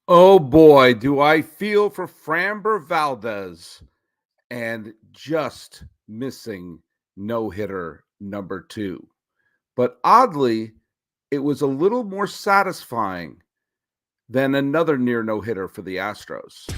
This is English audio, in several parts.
Oh boy, do I feel for Framber Valdez and just missing no hitter number two. But oddly, it was a little more satisfying than another near no hitter for the Astros.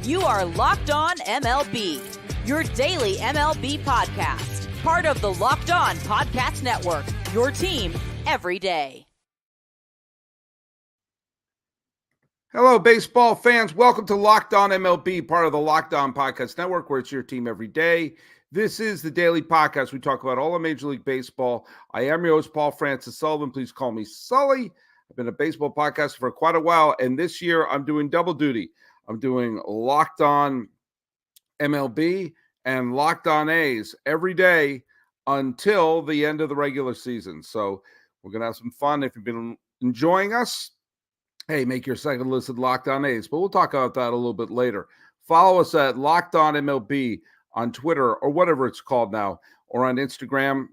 You are Locked On MLB, your daily MLB podcast. Part of the Locked On Podcast Network, your team every day. Hello, baseball fans. Welcome to Locked On MLB, part of the Locked On Podcast Network, where it's your team every day. This is the daily podcast. We talk about all of Major League Baseball. I am your host, Paul Francis Sullivan. Please call me Sully. I've been a baseball podcaster for quite a while, and this year I'm doing double duty. I'm doing Locked On MLB and Locked On A's every day until the end of the regular season. So we're going to have some fun. If you've been enjoying us, hey, make your second listen Locked On A's, but we'll talk about that a little bit later. Follow us at Locked On MLB on Twitter or whatever it's called now, or on Instagram.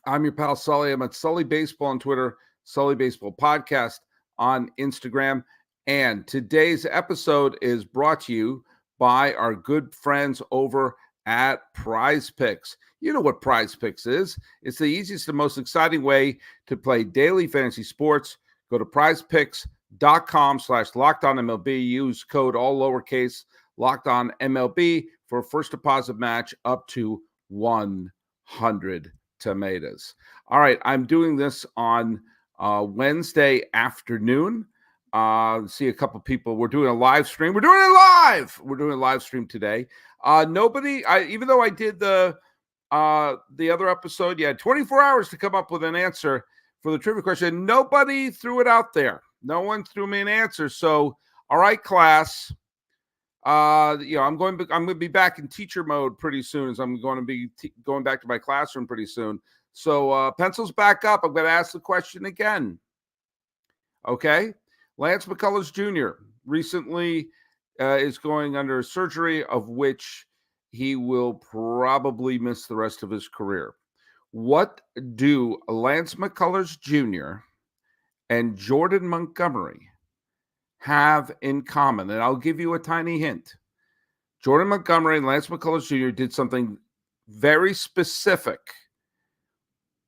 I'm your pal Sully. I'm at Sully Baseball on Twitter, Sully Baseball Podcast on Instagram. And today's episode is brought to you by our good friends over at PrizePicks. You know what PrizePicks is. It's the easiest and most exciting way to play daily fantasy sports. Go to prizepicks.com/LockedOnMLB. Use code all lowercase LockedOnMLB for a first deposit match up to 100 tomatoes. All right, I'm doing this on Wednesday afternoon. See a couple people. We're doing a live stream. We're doing a live stream today. Even though I did the other episode, you had 24 hours to come up with an answer for the trivia question. Nobody threw it out there. No one threw me an answer. So, all right, class. I'm going to be back in teacher mode pretty soon, as I'm going to be going back to my classroom pretty soon. So, pencils back up. I'm going to ask the question again. Okay. Lance McCullers Jr. recently is going under surgery, of which he will probably miss the rest of his career. What do Lance McCullers Jr. and Jordan Montgomery have in common? And I'll give you a tiny hint. Jordan Montgomery and Lance McCullers Jr. did something very specific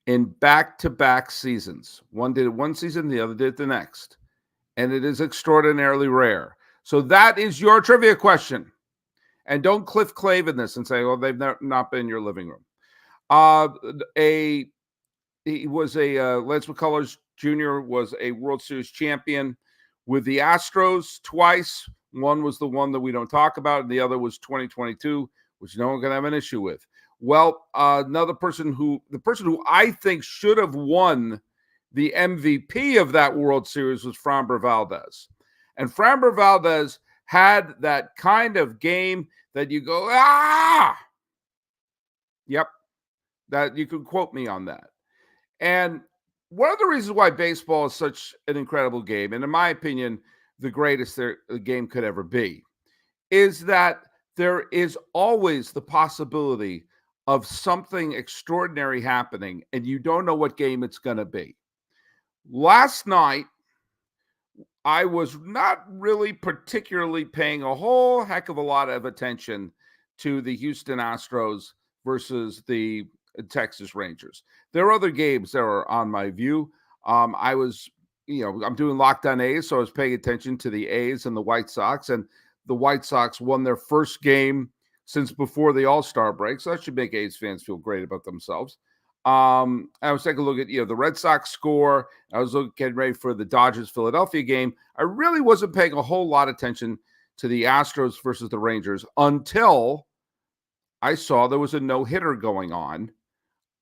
in back-to-back seasons. One did it one season, the other did it the next. And it is extraordinarily rare. So that is your trivia question. And don't Cliff Clavin this and say, well, they've not been in your living room. Lance McCullers Jr. was a World Series champion with the Astros twice. One was the one that we don't talk about, and the other was 2022, which no one can have an issue with. Well, the person who I think should have won the MVP of that World Series was Framber Valdez. And Framber Valdez had that kind of game that you go, ah! Yep. That you can quote me on that. And one of the reasons why baseball is such an incredible game, and in my opinion, the greatest the game could ever be, is that there is always the possibility of something extraordinary happening, and you don't know what game it's going to be. Last night, I was not really particularly paying a whole heck of a lot of attention to the Houston Astros versus the Texas Rangers. There are other games that are on my view. I'm doing Locked On A's, so I was paying attention to the A's and the White Sox, and the White Sox won their first game since before the All-Star break, so that should make A's fans feel great about themselves. I was taking a look at the Red Sox score. I was getting ready for the Dodgers-Philadelphia game. I really wasn't paying a whole lot of attention to the Astros versus the Rangers until I saw there was a no-hitter going on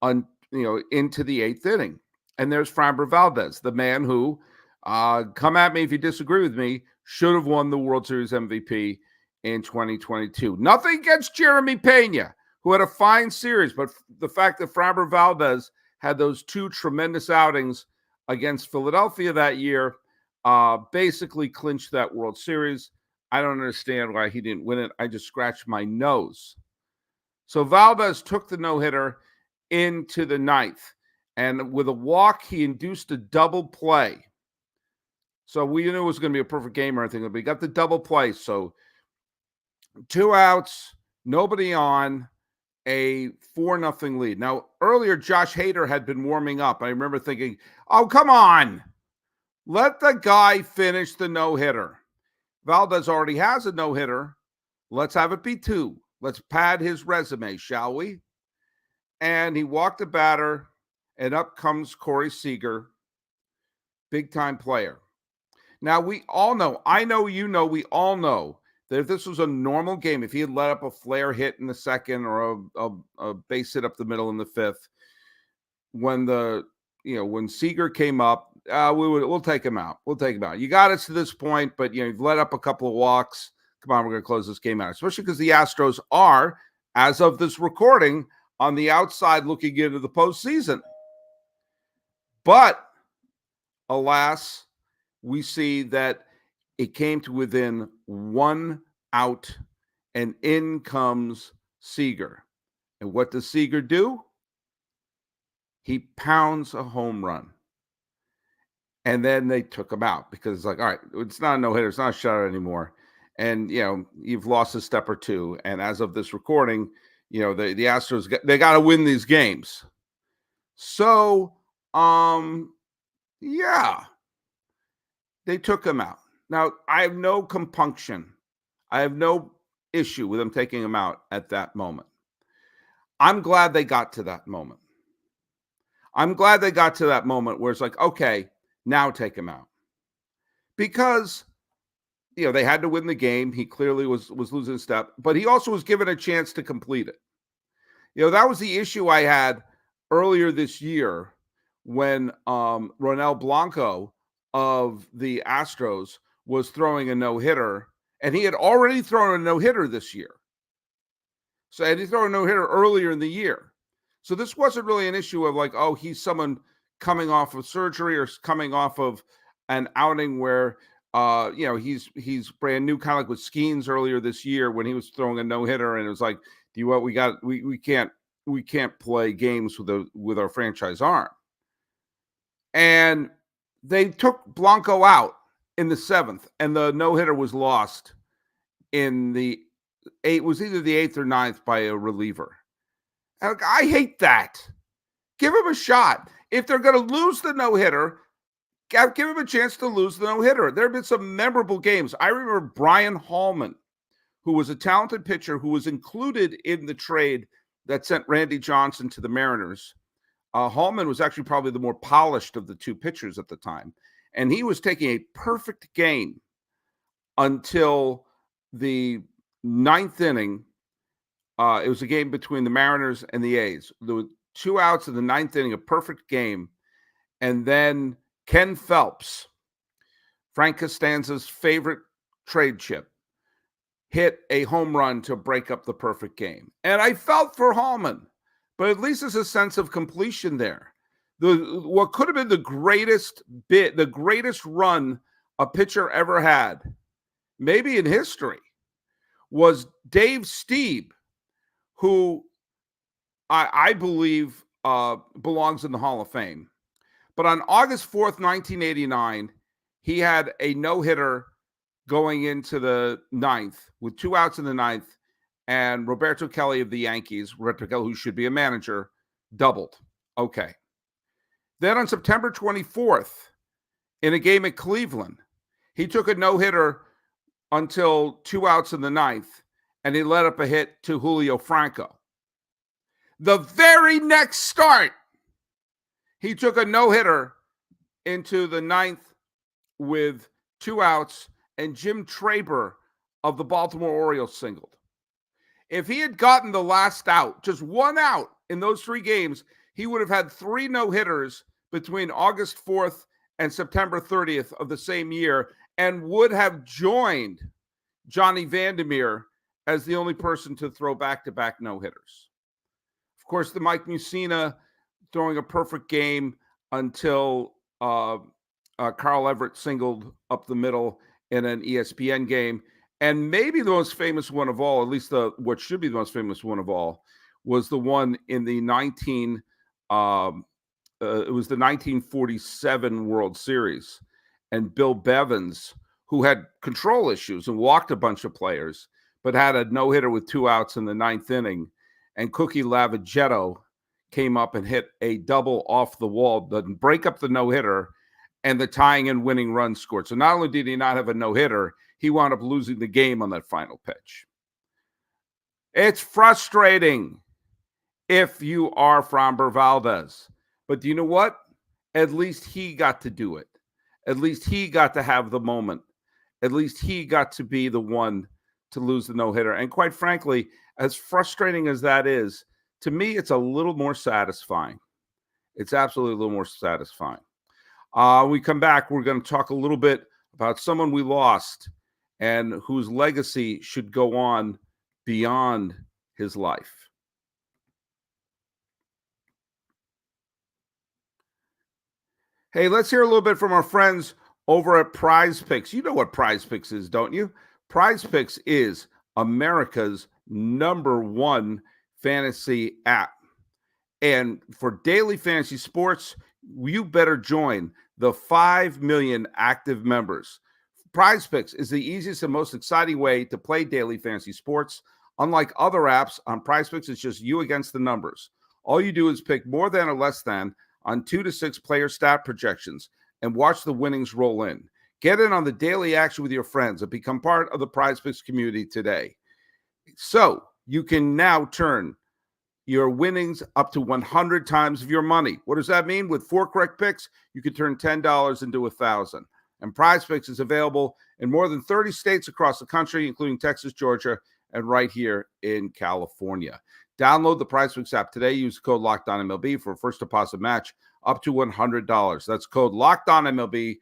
into the eighth inning. And there's Framber Valdez, the man who, come at me if you disagree with me, should have won the World Series MVP in 2022. Nothing against Jeremy Pena, who had a fine series, but the fact that Framber Valdez had those two tremendous outings against Philadelphia that year basically clinched that World Series. I don't understand why he didn't win it. I just scratched my nose. So Valdez took the no-hitter into the ninth. And with a walk, he induced a double play. So we knew it was going to be a perfect game or anything, but he got the double play. So 2 outs, nobody on, a 4-0 lead. Now, earlier, Josh Hader had been warming up. I remember thinking, oh, come on. Let the guy finish the no-hitter. Valdez already has a no-hitter. Let's have it be 2. Let's pad his resume, shall we? And he walked the batter, and up comes Corey Seager, big-time player. Now, we all know, I know you know, we all know that if this was a normal game, if he had let up a flare hit in the second or a base hit up the middle in the fifth, when Seager came up, we'll take him out. We'll take him out. You got us to this point, but you've let up a couple of walks. Come on, we're going to close this game out, especially because the Astros are, as of this recording, on the outside looking into the postseason. But alas, we see that it came to within 1 out, and in comes Seager. And what does Seager do? He pounds a home run. And then they took him out because it's like, all right, it's not a no-hitter. It's not a shutout anymore. And, you've lost a step or two. And as of this recording, the Astros, they got to win these games. So, yeah, they took him out. Now, I have no compunction. I have no issue with them taking him out at that moment. I'm glad they got to that moment. I'm glad they got to that moment where it's like, okay, now take him out. Because, they had to win the game. He clearly was losing a step, but he also was given a chance to complete it. That was the issue I had earlier this year when Ronel Blanco of the Astros was throwing a no-hitter, and he had already thrown a no-hitter this year. So he had thrown a no-hitter earlier in the year. So this wasn't really an issue of like, oh, he's someone coming off of surgery or coming off of an outing where, he's brand new, kind of like with Skeens earlier this year when he was throwing a no-hitter, and it was like, we can't play games with our franchise arm. And they took Blanco out in the 7th, and the no-hitter was lost in the 8th. It was either the 8th or 9th by a reliever. And I hate that. Give him a shot. If they're going to lose the no-hitter, give him a chance to lose the no-hitter. There have been some memorable games. I remember Brian Hallman, who was a talented pitcher who was included in the trade that sent Randy Johnson to the Mariners. Hallman was actually probably the more polished of the two pitchers at the time. And he was taking a perfect game until the 9th inning. It was a game between the Mariners and the A's. There were 2 outs in the 9th inning, a perfect game. And then Ken Phelps, Frank Costanza's favorite trade chip, hit a home run to break up the perfect game. And I felt for Hallman, but at least there's a sense of completion there. What could have been the greatest run a pitcher ever had, maybe in history, was Dave Stieb, who I believe belongs in the Hall of Fame. But on August 4th, 1989, he had a no-hitter going into the 9th with 2 outs in the 9th, and Roberto Kelly of the Yankees, Roberto Kelly, who should be a manager, doubled. Okay. Then on September 24th, in a game at Cleveland, he took a no-hitter until 2 outs in the 9th, and he let up a hit to Julio Franco. The very next start, he took a no-hitter into the 9th with 2 outs, and Jim Traber of the Baltimore Orioles singled. If he had gotten the last out, just 1 out in those 3 games, he would have had 3 no-hitters between August 4th and September 30th of the same year, and would have joined Johnny Vandermeer as the only person to throw back-to-back no-hitters. Of course, the Mike Mussina throwing a perfect game until Carl Everett singled up the middle in an ESPN game. And maybe the most famous one of all, at least what should be the most famous one of all, was the one in the it was the 1947 World Series, and Bill Bevins, who had control issues and walked a bunch of players, but had a no-hitter with 2 outs in the 9th inning, and Cookie Lavagetto came up and hit a double off the wall, doesn't break up the no-hitter, and the tying and winning run scored. So not only did he not have a no-hitter, he wound up losing the game on that final pitch. It's frustrating if you are Framber Valdez. But do you know what? At least he got to do it. At least he got to have the moment. At least he got to be the one to lose the no-hitter. And quite frankly, as frustrating as that is, to me, it's a little more satisfying. It's absolutely a little more satisfying. When we come back, we're going to talk a little bit about someone we lost and whose legacy should go on beyond his life. Hey, let's hear a little bit from our friends over at PrizePicks. You know what PrizePicks is, don't you? PrizePicks is America's #1 fantasy app. And for daily fantasy sports, you better join the 5 million active members. PrizePicks is the easiest and most exciting way to play daily fantasy sports. Unlike other apps, on PrizePicks, it's just you against the numbers. All you do is pick more than or less than on 2 to 6 player stat projections and watch the winnings roll in. Get in on the daily action with your friends and become part of the PrizePicks community today. So you can now turn your winnings up to 100 times of your money. What does that mean? With 4 correct picks, you can turn $10 into $1,000. And PrizePicks is available in more than 30 states across the country, including Texas, Georgia, and right here in California. Download the PrizePicks app today. Use the code LOCKEDONMLB for a first deposit match up to $100. That's code LOCKEDONMLB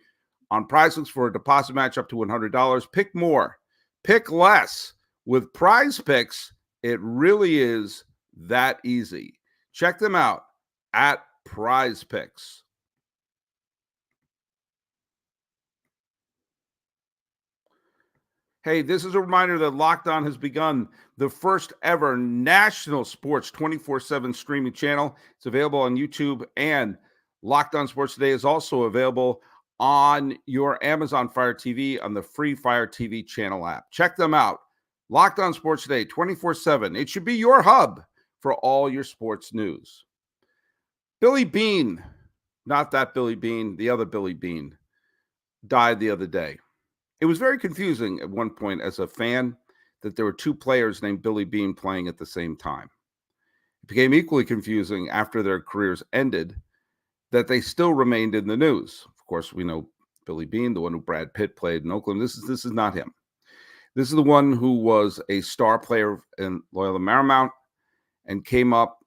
on PrizePicks for a deposit match up to $100. Pick more. Pick less. With PrizePicks, it really is that easy. Check them out at PrizePicks. Hey, this is a reminder that Locked On has begun the first ever national sports 24/7 streaming channel. It's available on YouTube, and Locked On Sports Today is also available on your Amazon Fire TV on the free Fire TV channel app. Check them out. Locked On Sports Today 24/7. It should be your hub for all your sports news. Billy Beane, not that Billy Beane, the other Billy Beane, died the other day. It was very confusing at one point as a fan that there were 2 players named Billy Beane playing at the same time. It became equally confusing after their careers ended that they still remained in the news. Of course, we know Billy Beane, the one who Brad Pitt played in Oakland. This is not him. This is the one who was a star player in Loyola Marymount and came up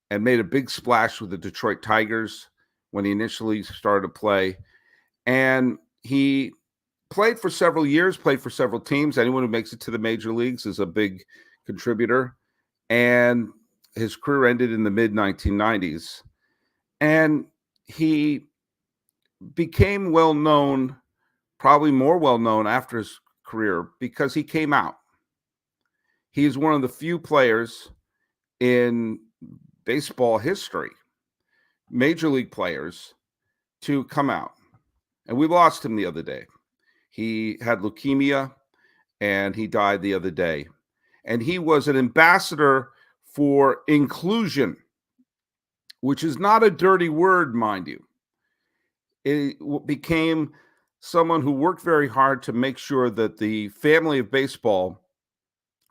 and made a big splash with the Detroit Tigers when he initially started to play. And he played for several years, played for several teams. Anyone who makes it to the major leagues is a big contributor. And his career ended in the mid-1990s. And he became well-known, probably more well-known after his career, because he came out. He is one of the few players in baseball history, major league players, to come out. And we lost him the other day. He had leukemia, and he died the other day. And he was an ambassador for inclusion, which is not a dirty word, mind you. It became someone who worked very hard to make sure that the family of baseball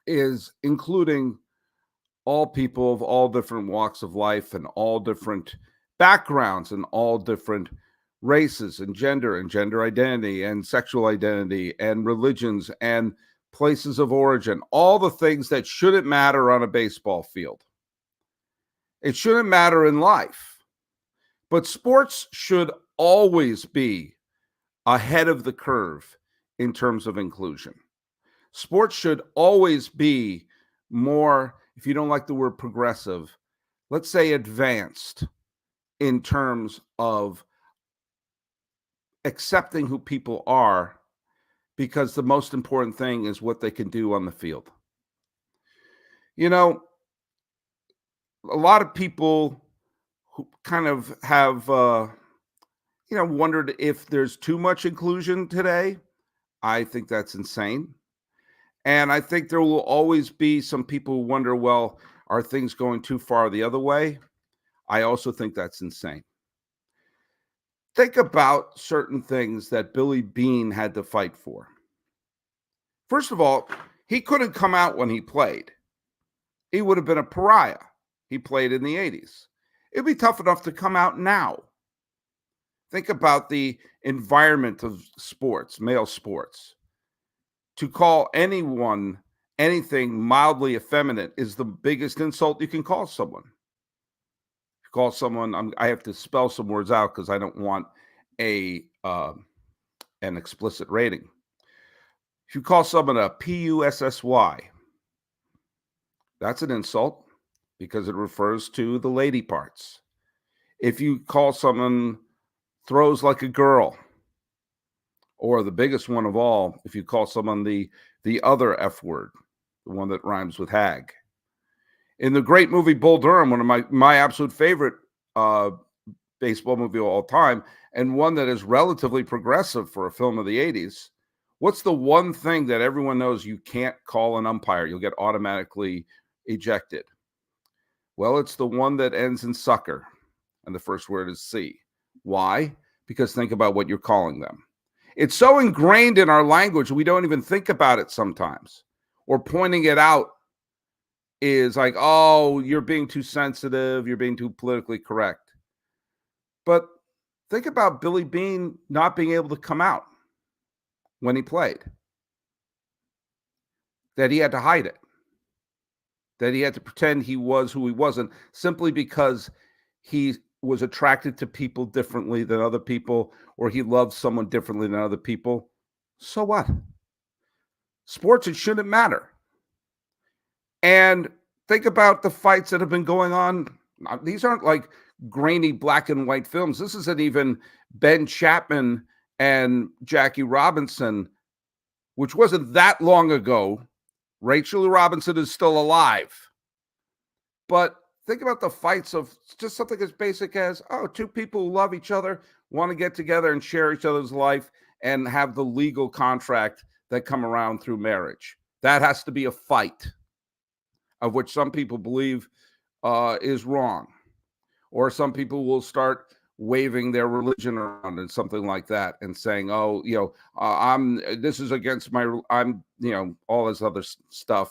is including all people of all different walks of life and all different backgrounds and all different races and gender identity and sexual identity and religions and places of origin, all the things that shouldn't matter on a baseball field. It shouldn't matter in life, but sports should always be ahead of the curve in terms of inclusion. Sports should always be more, if you don't like the word progressive, let's say advanced in terms of accepting who people are, because the most important thing is what they can do on the field. You know, a lot of people who kind of have, wondered if there's too much inclusion today. I think that's insane. And I think there will always be some people who wonder, well, are things going too far the other way? I also think that's insane. Think about certain things that Billy Beane had to fight for. First of all, he couldn't come out when he played. He would have been a pariah. He played in the 80s. It'd be tough enough to come out now. Think about the environment of sports, male sports. To call anyone anything mildly effeminate is the biggest insult you can call someone. Call someone, I have to spell some words out because I don't want an explicit rating. If you call someone a pussy, that's an insult because it refers to the lady parts. If you call someone throws like a girl, or the biggest one of all, if you call someone the other F word, the one that rhymes with hag. In the great movie Bull Durham, one of my absolute favorite baseball movie of all time, and one that is relatively progressive for a film of the 80s, what's the one thing that everyone knows you can't call an umpire? You'll get automatically ejected. Well, it's the one that ends in sucker, and the first word is C. Why? Because think about what you're calling them. It's so ingrained in our language, we don't even think about it sometimes. Or pointing it out is like, oh, you're being too sensitive, you're being too politically correct. But think about Billy Beane not being able to come out when he played. That he had to hide it. That he had to pretend he was who he wasn't simply because he was attracted to people differently than other people, or he loved someone differently than other people. So what? Sports, it shouldn't matter. And think about the fights that have been going on. These aren't like grainy black and white films. This isn't even Ben Chapman and Jackie Robinson, which wasn't that long ago. Rachel Robinson is still alive. But think about the fights of just something as basic as, two people who love each other, want to get together and share each other's life and have the legal contract that come around through marriage. That has to be a fight, of which some people believe is wrong. Or some people will start waving their religion around and something like that and saying, this is against all this other stuff.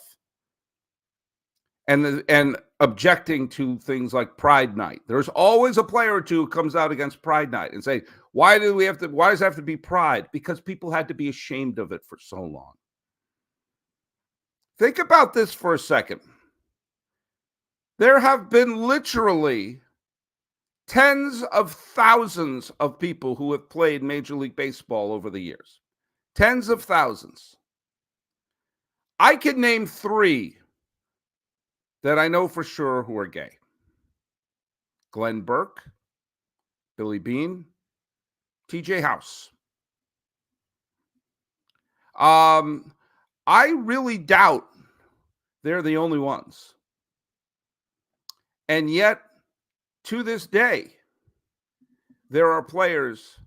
And objecting to things like Pride Night. There's always a player or two who comes out against Pride Night and say, why does it have to be Pride? Because people had to be ashamed of it for so long. Think about this for a second. There have been literally tens of thousands of people who have played Major League Baseball over the years. Tens of thousands. I could name 3 that I know for sure who are gay. Glenn Burke, Billy Beane, TJ House. I really doubt they're the only ones. And yet, to this day, there are players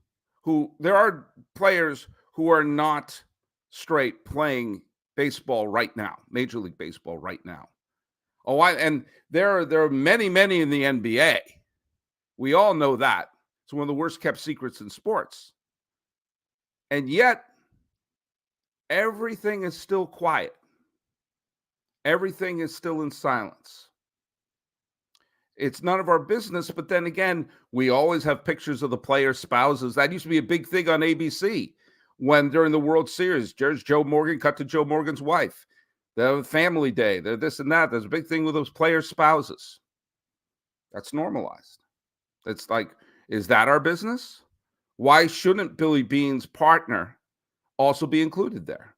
who are not straight playing baseball right now, Major League Baseball right now. And there are many, many in the NBA. We all know that. It's one of the worst kept secrets in sports. And yet, everything is still quiet. Everything is still in silence. It's none of our business, but then again, we always have pictures of the players' spouses. That used to be a big thing on ABC when during the World Series, there's Joe Morgan cut to Joe Morgan's wife. The family day, the this and that. There's a big thing with those players' spouses. That's normalized. It's like, is that our business? Why shouldn't Billy Beane's partner also be included there?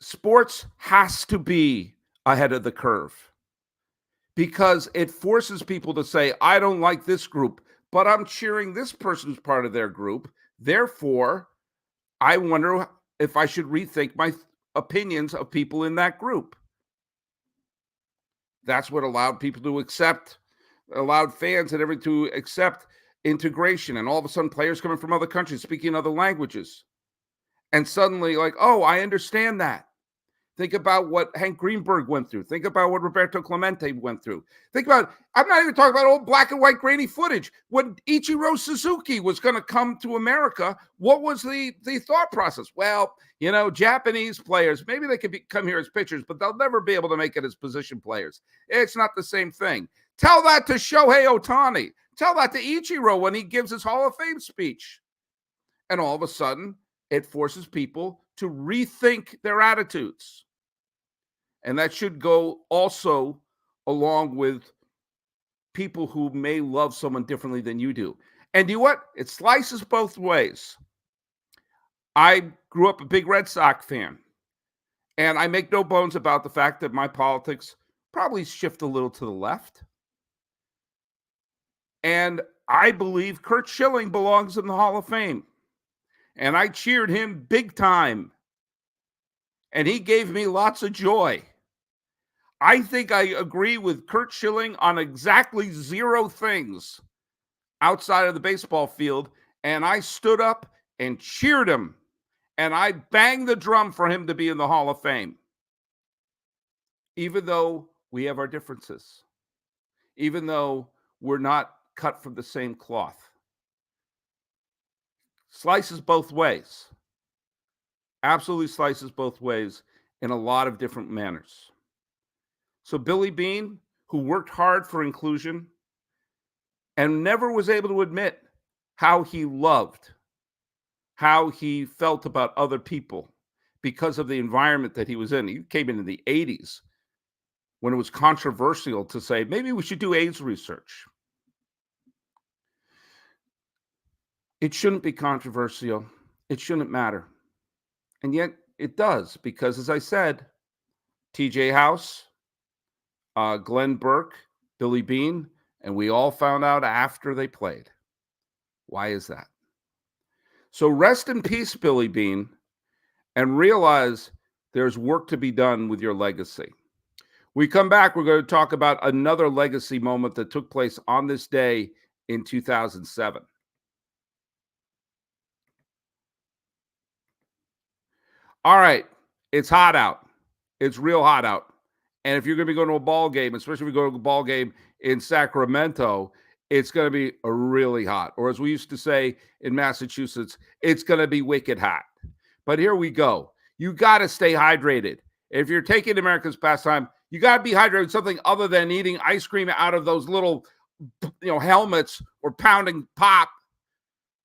Sports has to be ahead of the curve because it forces people to say, I don't like this group, but I'm cheering this person's part of their group. Therefore, I wonder if I should rethink my opinions of people in that group. That's what allowed people to allowed fans and everything to accept integration. And all of a sudden, players coming from other countries speaking other languages. And suddenly, like, oh, I understand that. Think about what Hank Greenberg went through. Think about what Roberto Clemente went through. Think about, I'm not even talking about old black and white grainy footage. When Ichiro Suzuki was going to come to America, what was the thought process? Well, Japanese players, maybe they could come here as pitchers, but they'll never be able to make it as position players. It's not the same thing. Tell that to Shohei Ohtani. Tell that to Ichiro when he gives his Hall of Fame speech. And all of a sudden, it forces people to rethink their attitudes. And that should go also along with people who may love someone differently than you do. And you know what? It slices both ways. I grew up a big Red Sox fan. And I make no bones about the fact that my politics probably shift a little to the left. And I believe Curt Schilling belongs in the Hall of Fame. And I cheered him big time. And he gave me lots of joy. I think I agree with Curt Schilling on exactly 0 things outside of the baseball field. And I stood up and cheered him. And I banged the drum for him to be in the Hall of Fame. Even though we have our differences. Even though we're not cut from the same cloth. Slices both ways. Absolutely slices both ways in a lot of different manners. So Billy Beane, who worked hard for inclusion and never was able to admit how he loved, how he felt about other people because of the environment that he was in. He came in the 80s when it was controversial to say, maybe we should do AIDS research. It shouldn't be controversial. It shouldn't matter. And yet it does, because as I said, TJ House, Glenn Burke, Billy Beane, and we all found out after they played. Why is that? So rest in peace, Billy Beane, and realize there's work to be done with your legacy. We come back, we're going to talk about another legacy moment that took place on this day in 2007. All right, it's hot out. It's real hot out. And if you're going to be going to a ball game, especially if you go to a ball game in Sacramento, it's going to be really hot. Or as we used to say in Massachusetts, it's going to be wicked hot. But here we go. You got to stay hydrated. If you're taking America's pastime, you got to be hydrated with something other than eating ice cream out of those little, helmets or pounding pop.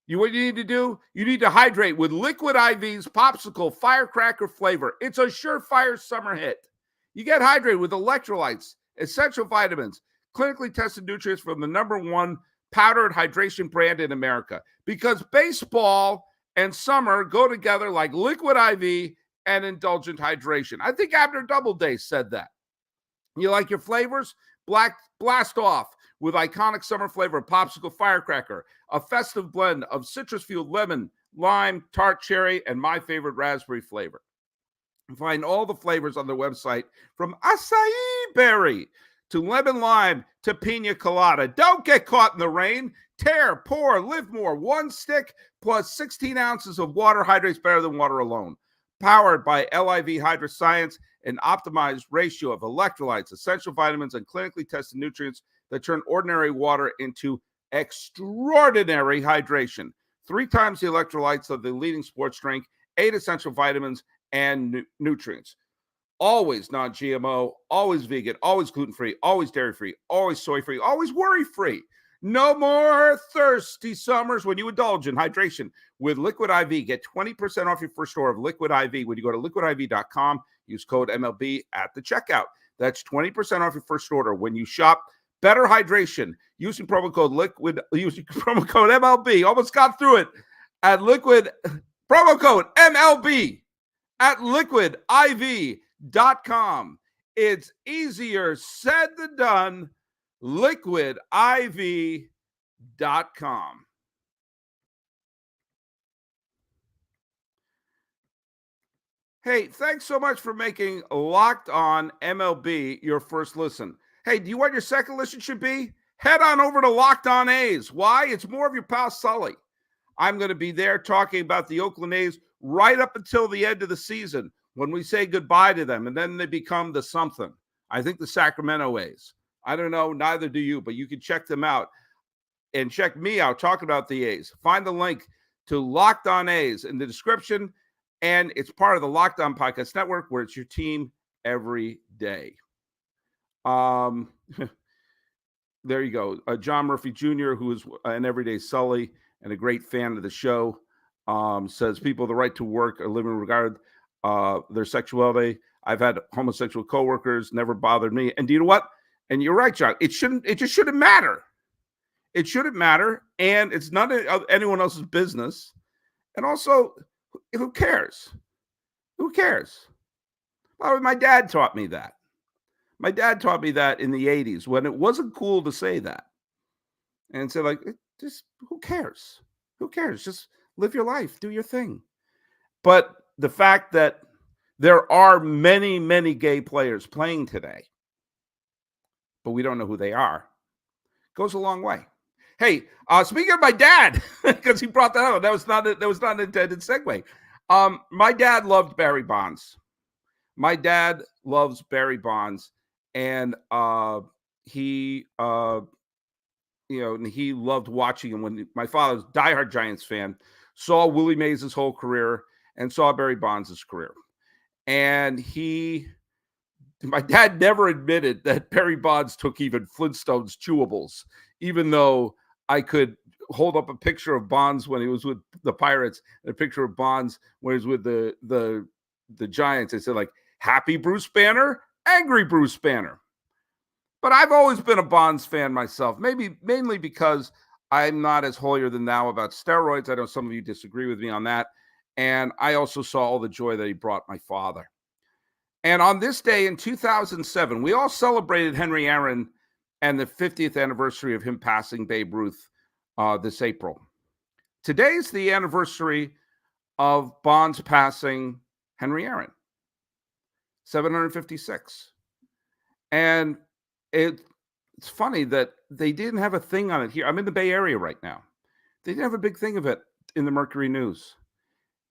What you need to do? You need to hydrate with Liquid IV's Popsicle Firecracker flavor. It's a surefire summer hit. You get hydrated with electrolytes, essential vitamins, clinically tested nutrients from the #1 powdered hydration brand in America. Because baseball and summer go together like Liquid IV and indulgent hydration. I think Abner Doubleday said that. You like your flavors? Blast off with iconic summer flavor Popsicle Firecracker, a festive blend of citrus-fueled lemon, lime, tart cherry, and my favorite raspberry flavor. Find all the flavors on their website, from acai berry to lemon lime to pina colada. Don't get caught in the rain. Tear, pour, live more. 1 stick plus 16 ounces of water hydrates better than water alone. Powered by LIV Hydroscience, an optimized ratio of electrolytes, essential vitamins, and clinically tested nutrients that turn ordinary water into extraordinary hydration. 3 times the electrolytes of the leading sports drink, 8 essential vitamins and nutrients. Always non-GMO, always vegan, always gluten-free, always dairy-free, always soy-free, always worry-free. No more thirsty summers when you indulge in hydration with Liquid IV. Get 20% off your first order of Liquid IV when you go to liquidiv.com. Use code MLB at the checkout. That's 20% off your first order when you shop better hydration using promo code MLB. Almost got through it at promo code MLB at liquidiv.com. It's easier said than done. liquidiv.com. Hey, thanks so much for making Locked On MLB your first listen. Hey, do you want your second listen should be? Head on over to Locked On A's. Why? It's more of your pal Sully. I'm going to be there talking about the Oakland A's right up until the end of the season when we say goodbye to them, and then they become the something. I think the Sacramento A's. I don't know, neither do you, but you can check them out and check me out talking about the A's. Find the link to Locked On A's in the description, and it's part of the Locked On Podcast Network where it's your team every day. There you go. John Murphy Jr., who is an everyday Sully and a great fan of the show, says people have the right to work or live in regard their sexuality. I've had homosexual coworkers, never bothered me. And do you know what? And you're right, John. It just shouldn't matter. It shouldn't matter. And it's none of anyone else's business. And also, who cares? Who cares? Well, my dad taught me that. My dad taught me that in the 80s when it wasn't cool to say that. And so, like, just who cares? Who cares? Just live your life, do your thing. But the fact that there are many, many gay players playing today, but we don't know who they are, goes a long way. Hey, speaking of my dad, because he brought that up, that was not an intended segue. My dad loved Barry Bonds. My dad loves Barry Bonds. And he loved watching him. When my father's a diehard Giants fan, saw Willie Mays' whole career and saw Barry Bonds' career. And my dad never admitted that Barry Bonds took even Flintstones chewables, even though I could hold up a picture of Bonds when he was with the Pirates and a picture of Bonds when he was with the Giants. I said, like, happy Bruce Banner, angry Bruce Banner. But I've always been a Bonds fan myself, mainly because I'm not as holier than thou about steroids. I know some of you disagree with me on that. And I also saw all the joy that he brought my father. And on this day in 2007, we all celebrated Henry Aaron and the 50th anniversary of him passing Babe Ruth this April. Today's the anniversary of Bonds passing Henry Aaron. 756. And it's funny that they didn't have a thing on it here. I'm in the Bay Area right now. They didn't have a big thing of it in the Mercury News.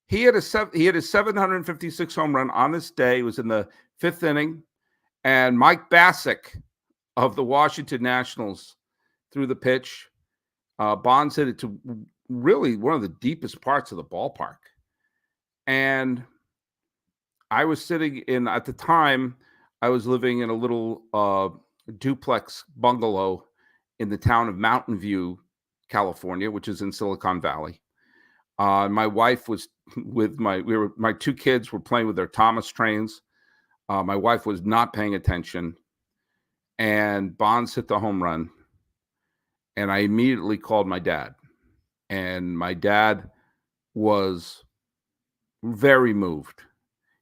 He had a 756 home run on this day. It was in the 5th inning. And Mike Bassick of the Washington Nationals threw the pitch. Bonds hit it to really one of the deepest parts of the ballpark. And I was sitting at the time, I was living in a little duplex bungalow in the town of Mountain View, California, which is in Silicon Valley. My wife was with my 2 kids were playing with their Thomas trains. My wife was not paying attention, and Bonds hit the home run. And I immediately called my dad, and my dad was very moved.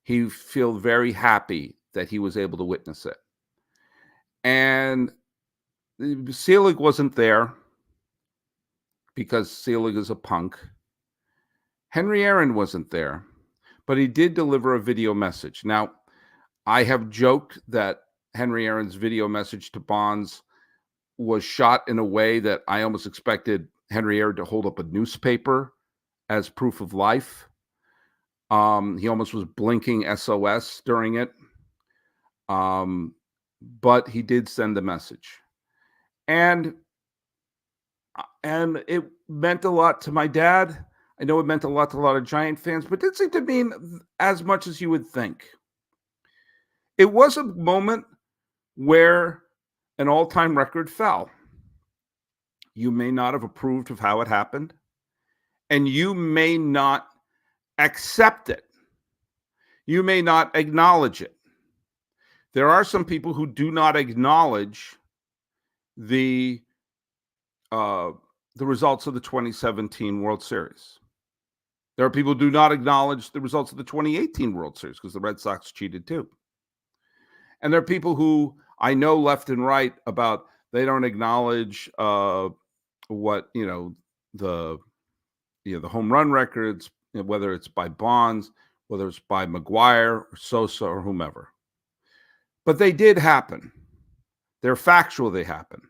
He felt very happy that he was able to witness it. And Selig wasn't there because Selig is a punk. Henry Aaron wasn't there, but he did deliver a video message. Now, I have joked that Henry Aaron's video message to Bonds was shot in a way that I almost expected Henry Aaron to hold up a newspaper as proof of life. He almost was blinking SOS during it. But he did send the message. And it meant a lot to my dad. I know it meant a lot to a lot of Giant fans, but it didn't seem to mean as much as you would think. It was a moment where an all-time record fell. You may not have approved of how it happened, and you may not accept it. You may not acknowledge it. There are some people who do not acknowledge the results of the 2017 World Series. There are people who do not acknowledge the results of the 2018 World Series because the Red Sox cheated too. And there are people who I know left and right about they don't acknowledge what the home run records, whether it's by Bonds, whether it's by McGuire or Sosa or whomever. But they did happen. They're factual. They happen.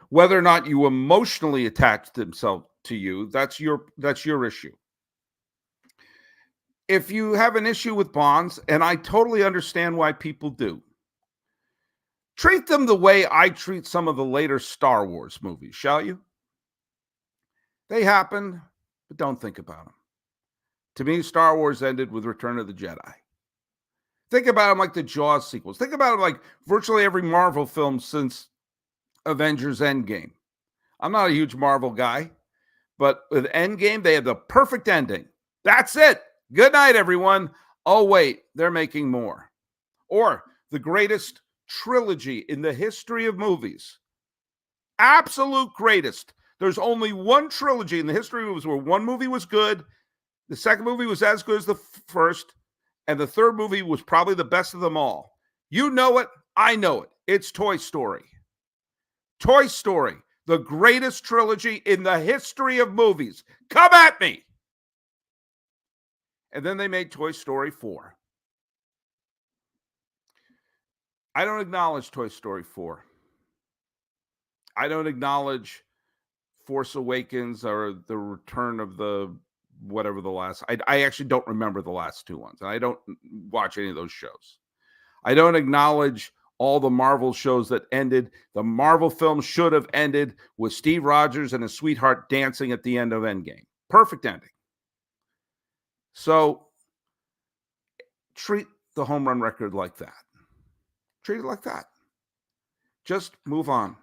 Whether or not you emotionally attach themselves to you, that's your issue. If you have an issue with Bonds, and I totally understand why people do, treat them the way I treat some of the later Star Wars movies, shall you? They happen, but don't think about them. To me, Star Wars ended with Return of the Jedi. Think about them like the Jaws sequels. Think about them like virtually every Marvel film since Avengers Endgame. I'm not a huge Marvel guy, but with Endgame, they had the perfect ending. That's it. Good night, everyone. Oh, wait, they're making more. Or the greatest trilogy in the history of movies. Absolute greatest. There's only one trilogy in the history of movies where one movie was good, the second movie was as good as the first, and the third movie was probably the best of them all. You know it. I know it. It's Toy Story. Toy Story, the greatest trilogy in the history of movies. Come at me. And then they made Toy Story 4. I don't acknowledge Toy Story 4. I don't acknowledge Force Awakens or the return of the whatever the last. I actually don't remember the last two ones. And I don't watch any of those shows. I don't acknowledge all the Marvel shows that ended. The Marvel film should have ended with Steve Rogers and his sweetheart dancing at the end of Endgame. Perfect ending. So treat the home run record like that. Treat it like that. Just move on.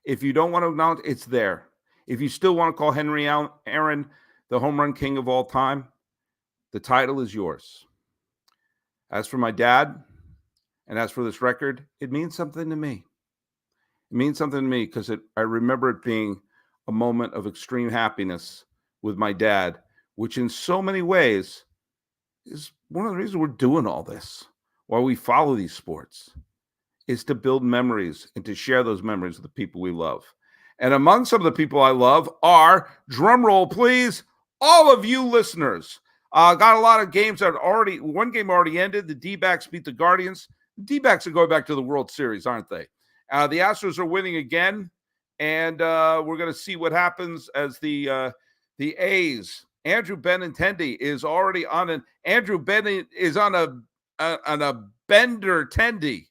If you don't want to acknowledge, it's there. If you still want to call Henry Aaron the home run king of all time, the title is yours. As for my dad, and as for this record, it means something to me. It means something to me because I remember it being a moment of extreme happiness with my dad, which in so many ways is one of the reasons we're doing all this, why we follow these sports, is to build memories and to share those memories with the people we love. And among some of the people I love are, drum roll please, all of you listeners. Got a lot of games that one game already ended. The D-backs beat the Guardians. The D-backs are going back to the World Series, aren't they? The Astros are winning again, and we're going to see what happens as the A's. Andrew Benintendi is already on a bender tendy.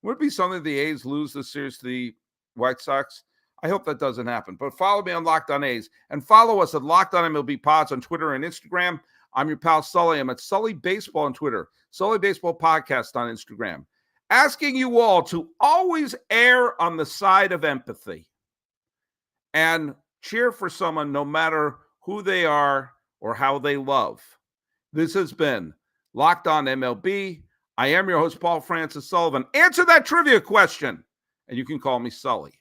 Would it be something the A's lose this series to the White Sox? I hope that doesn't happen. But follow me on Locked On A's and follow us at Locked On MLB Pods on Twitter and Instagram. I'm your pal Sully. I'm at Sully Baseball on Twitter, Sully Baseball Podcast on Instagram. Asking you all to always err on the side of empathy and cheer for someone no matter who they are or how they love. This has been Locked On MLB. I am your host, Paul Francis Sullivan. Answer that trivia question, and you can call me Sully.